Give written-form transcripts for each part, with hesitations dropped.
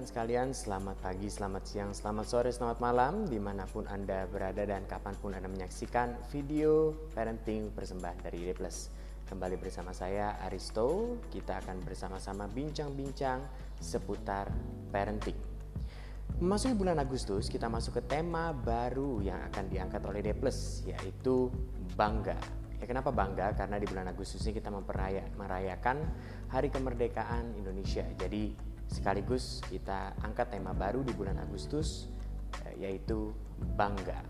teman-teman sekalian, selamat pagi, selamat siang, selamat sore, selamat malam dimanapun Anda berada dan kapanpun Anda menyaksikan video parenting persembahan dari ID Plus. Kembali bersama saya Aristo, kita akan bersama-sama bincang-bincang seputar parenting. Memasuki bulan Agustus, kita masuk ke tema baru yang akan diangkat oleh ID Plus, yaitu bangga. Ya, kenapa bangga? Karena di bulan Agustus ini kita merayakan Hari Kemerdekaan Indonesia. Jadi sekaligus kita angkat tema baru di bulan Agustus, yaitu bangga.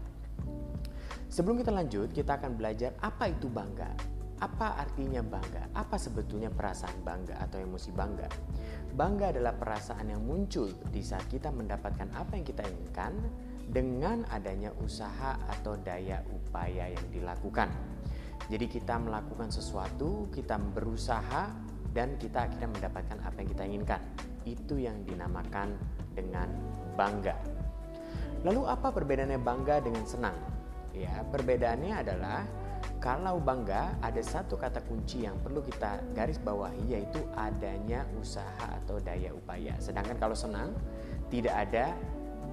Sebelum kita lanjut, kita akan belajar apa itu bangga. Apa artinya bangga? Apa sebetulnya perasaan bangga atau emosi bangga? Bangga adalah perasaan yang muncul di saat kita mendapatkan apa yang kita inginkan dengan adanya usaha atau daya upaya yang dilakukan. Jadi kita melakukan sesuatu, kita berusaha, dan kita akhirnya mendapatkan apa yang kita inginkan. Itu yang dinamakan dengan bangga. Lalu apa perbedaannya bangga dengan senang? Ya, perbedaannya adalah kalau bangga ada satu kata kunci yang perlu kita garis bawahi, yaitu adanya usaha atau daya upaya. Sedangkan kalau senang tidak ada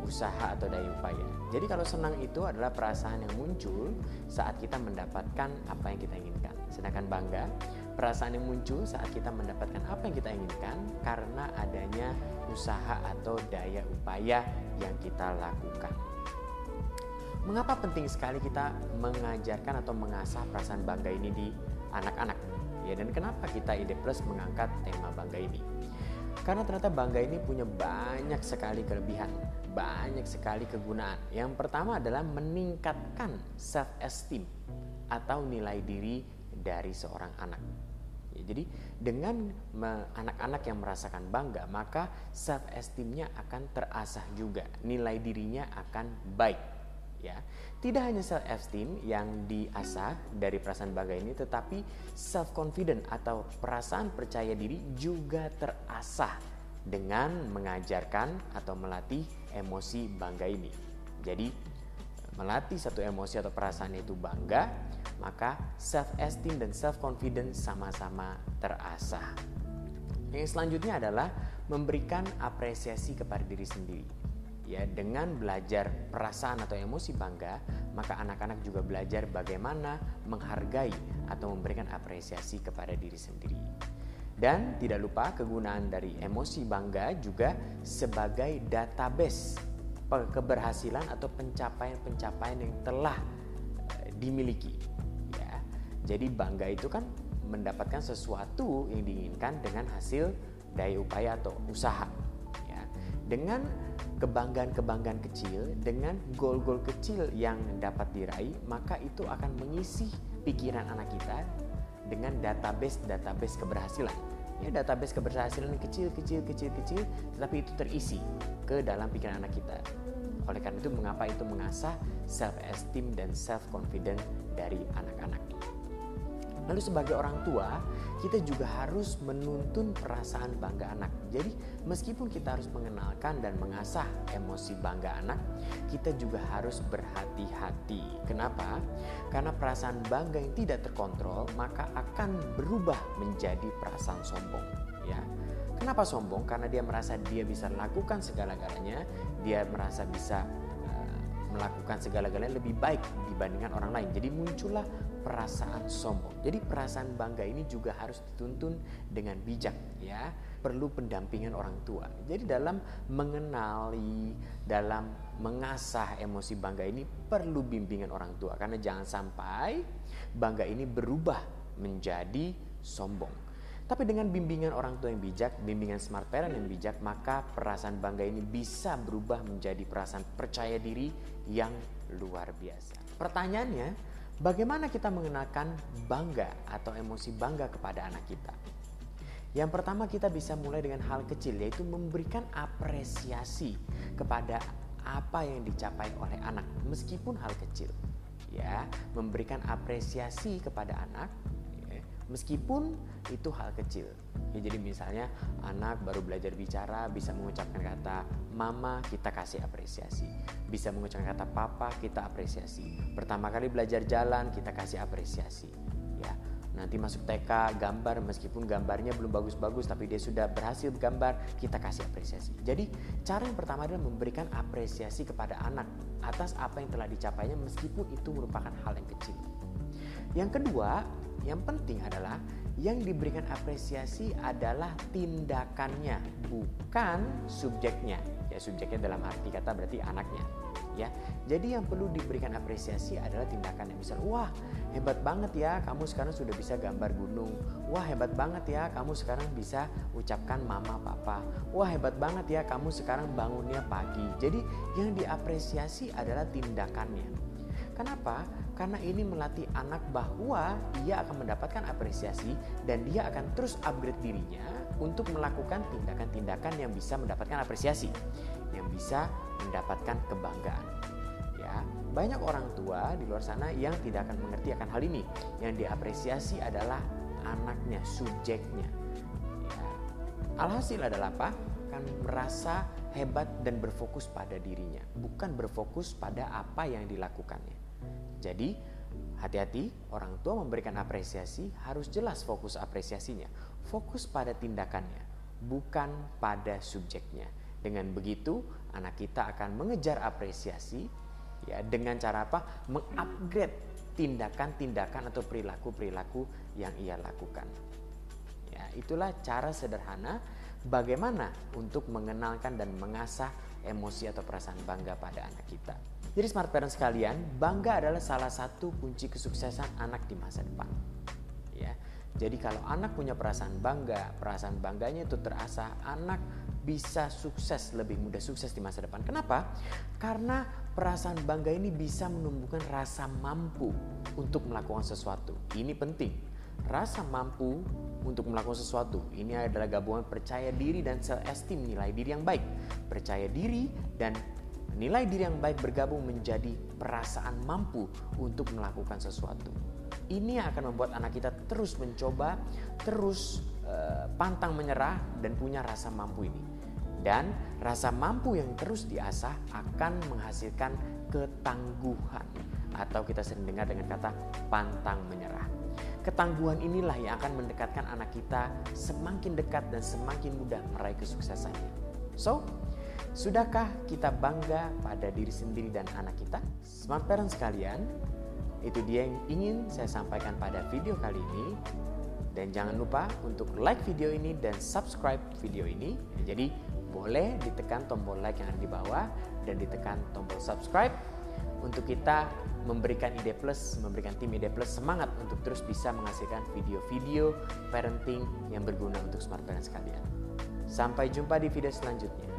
usaha atau daya upaya. Jadi kalau senang itu adalah perasaan yang muncul saat kita mendapatkan apa yang kita inginkan. Sedangkan bangga, perasaan yang muncul saat kita mendapatkan apa yang kita inginkan karena adanya usaha atau daya upaya yang kita lakukan. Mengapa penting sekali kita mengajarkan atau mengasah perasaan bangga ini di anak-anak? Ya, dan kenapa kita ID Plus mengangkat tema bangga ini? Karena ternyata bangga ini punya banyak sekali kelebihan, banyak sekali kegunaan. Yang pertama adalah meningkatkan self-esteem atau nilai diri dari seorang anak. Ya, jadi dengan anak-anak yang merasakan bangga, maka self-esteemnya akan terasah juga, nilai dirinya akan baik. Ya, tidak hanya self-esteem yang diasah dari perasaan bangga ini, tetapi self-confident atau perasaan percaya diri juga terasah dengan mengajarkan atau melatih emosi bangga ini. Jadi melatih satu emosi atau perasaan itu bangga, maka self-esteem dan self-confidence sama-sama terasah. Yang selanjutnya adalah memberikan apresiasi kepada diri sendiri. Ya, dengan belajar perasaan atau emosi bangga, maka anak-anak juga belajar bagaimana menghargai atau memberikan apresiasi kepada diri sendiri. Dan tidak lupa kegunaan dari emosi bangga juga sebagai database keberhasilan atau pencapaian-pencapaian yang telah dimiliki. Ya, jadi bangga itu kan mendapatkan sesuatu yang diinginkan dengan hasil daya upaya atau usaha. Ya, dengan kebanggaan-kebanggaan kecil, dengan goal-goal kecil yang dapat diraih, maka itu akan mengisi pikiran anak kita dengan database keberhasilan. Ya, database keberhasilan kecil, tetapi itu terisi ke dalam pikiran anak kita. Oleh karena itu, mengapa itu mengasah self-esteem dan self-confidence dari anak-anak. Lalu sebagai orang tua, kita juga harus menuntun perasaan bangga anak. Jadi meskipun kita harus mengenalkan dan mengasah emosi bangga anak, kita juga harus berhati-hati. Kenapa? Karena perasaan bangga yang tidak terkontrol maka akan berubah menjadi perasaan sombong. Ya. Kenapa sombong? Karena dia merasa dia bisa lakukan segala-galanya, dia merasa bisa melakukan segala-galanya lebih baik dibandingkan orang lain. Jadi muncullah perasaan sombong. Jadi perasaan bangga ini juga harus dituntun dengan bijak, ya. Perlu pendampingan orang tua. Jadi dalam mengenali, dalam mengasah emosi bangga ini perlu bimbingan orang tua, karena jangan sampai bangga ini berubah menjadi sombong. Tapi dengan bimbingan orang tua yang bijak, bimbingan smart parent yang bijak, maka perasaan bangga ini bisa berubah menjadi perasaan percaya diri yang luar biasa. Pertanyaannya, bagaimana kita mengenalkan bangga atau emosi bangga kepada anak kita? Yang pertama, kita bisa mulai dengan hal kecil, yaitu memberikan apresiasi kepada apa yang dicapai oleh anak, meskipun hal kecil. Ya, memberikan apresiasi kepada anak meskipun itu hal kecil. Ya, jadi misalnya anak baru belajar bicara, bisa mengucapkan kata mama, kita kasih apresiasi. Bisa mengucapkan kata papa, kita apresiasi. Pertama kali belajar jalan, kita kasih apresiasi. Ya. nanti masuk TK gambar, meskipun gambarnya belum bagus-bagus tapi dia sudah berhasil gambar, kita kasih apresiasi. Jadi cara yang pertama adalah memberikan apresiasi kepada anak atas apa yang telah dicapainya, meskipun itu merupakan hal yang kecil. Yang kedua, yang penting adalah yang diberikan apresiasi adalah tindakannya, bukan subjeknya. Ya, subjeknya dalam arti kata berarti anaknya. Ya, jadi yang perlu diberikan apresiasi adalah tindakannya. Misal, wah hebat banget ya, kamu sekarang sudah bisa gambar gunung. Wah hebat banget ya, kamu sekarang bisa ucapkan mama papa. Wah hebat banget ya, kamu sekarang bangunnya pagi. Jadi yang diapresiasi adalah tindakannya. Kenapa? Karena ini melatih anak bahwa ia akan mendapatkan apresiasi dan dia akan terus upgrade dirinya untuk melakukan tindakan-tindakan yang bisa mendapatkan apresiasi, yang bisa mendapatkan kebanggaan. Ya, banyak orang tua di luar sana yang tidak akan mengerti akan hal ini. Yang diapresiasi adalah anaknya, subjeknya. Ya. Alhasil adalah apa? Kan merasa hebat dan berfokus pada dirinya, bukan berfokus pada apa yang dilakukannya. Jadi hati-hati, orang tua memberikan apresiasi harus jelas fokus apresiasinya, fokus pada tindakannya, bukan pada subjeknya. Dengan begitu anak kita akan mengejar apresiasi ya dengan cara apa? Mengupgrade tindakan-tindakan atau perilaku-perilaku yang ia lakukan. Ya, itulah cara sederhana bagaimana untuk mengenalkan dan mengasah emosi atau perasaan bangga pada anak kita. Jadi smart parents sekalian, bangga adalah salah satu kunci kesuksesan anak di masa depan. Ya. Jadi kalau anak punya perasaan bangganya itu terasah, anak bisa sukses, lebih mudah sukses di masa depan. Kenapa? Karena perasaan bangga ini bisa menumbuhkan rasa mampu untuk melakukan sesuatu. Ini penting. Rasa mampu untuk melakukan sesuatu ini adalah gabungan percaya diri dan self-esteem, nilai diri yang baik. Percaya diri dan nilai diri yang baik bergabung menjadi perasaan mampu untuk melakukan sesuatu. Ini akan membuat anak kita terus mencoba, terus pantang menyerah dan punya rasa mampu ini. Dan rasa mampu yang terus diasah akan menghasilkan ketangguhan, atau kita sering dengar dengan kata pantang menyerah. Ketangguhan inilah yang akan mendekatkan anak kita semakin dekat dan semakin mudah meraih kesuksesannya. So, sudahkah kita bangga pada diri sendiri dan anak kita? Smart parents sekalian, itu dia yang ingin saya sampaikan pada video kali ini. Dan jangan lupa untuk like video ini dan subscribe video ini. Jadi boleh ditekan tombol like yang ada di bawah dan ditekan tombol subscribe untuk kita memberikan Ide Plus, memberikan tim Ide Plus semangat untuk terus bisa menghasilkan video-video parenting yang berguna untuk smart parents sekalian. Sampai jumpa di video selanjutnya.